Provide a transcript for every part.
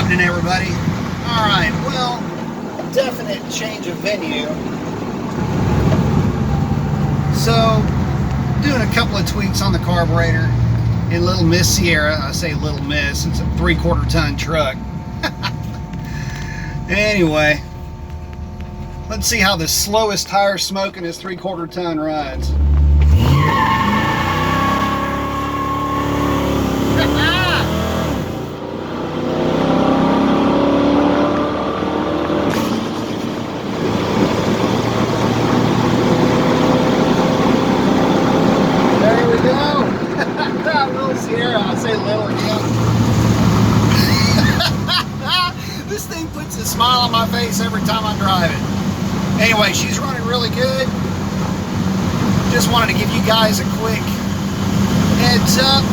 evening, everybody. All right, well, definite change of venue. So, doing a couple of tweaks on the carburetor in Little Miss Sierra. I say Little Miss, it's a 3/4 ton truck. Anyway, let's see how the slowest tire smoking is 3/4 ton rides. Sierra, I say little again. This thing puts a smile on my face every time I drive it. Anyway, she's running really good. Just wanted to give you guys a quick heads up.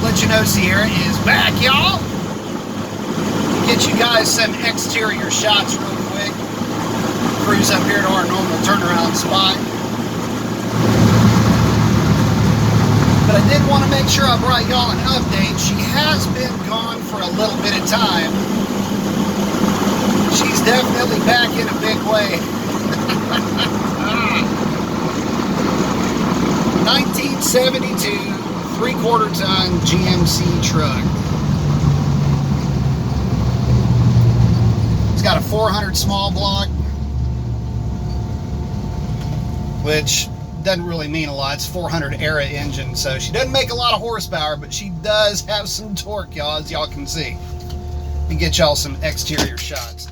Let you know Sierra is back, y'all. Get you guys some exterior shots real quick. Cruise up here to our normal turnaround spot. But I did want to make sure I brought y'all an update. She has been gone for a little bit of time. She's definitely back in a big way. 1972 3/4 ton GMC truck. It's got a 400 small block, which doesn't really mean a lot. It's 400 era engine, so she doesn't make a lot of horsepower, but she does have some torque, y'all, as y'all can see. Let me get y'all some exterior shots.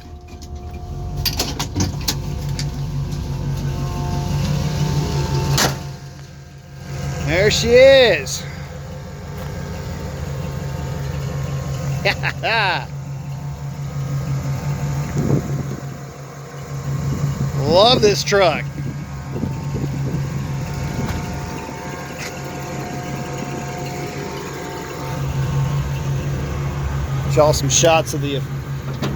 There she is. Love this truck. Y'all some shots of the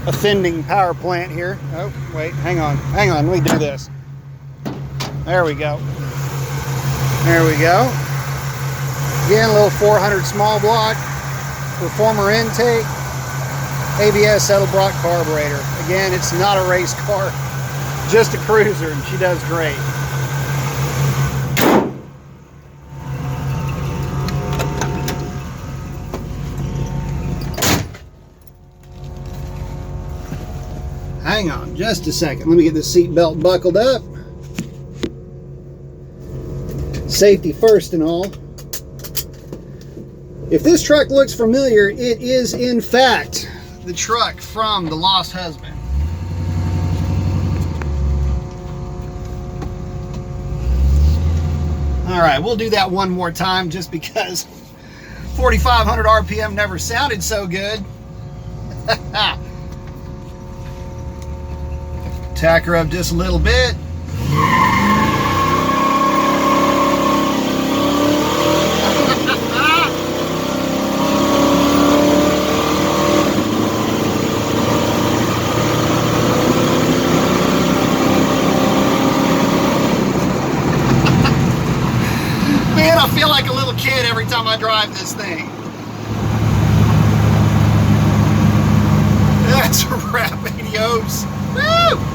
offending power plant here. Oh, wait, hang on, let me do this. There we go. There we go. Again, a little 400 small block, reformer intake, ABS Edelbrock carburetor. Again, it's not a race car, just a cruiser, and she does great. Hang on just a second. Let me get the seat belt buckled up. Safety first and all. If this truck looks familiar, it is in fact the truck from The Lost Husband. All right, we'll do that one more time just because 4,500 RPM never sounded so good. Tack her up just a little bit. Man, I feel like a little kid every time I drive this thing. That's a wrap, adios. Woo!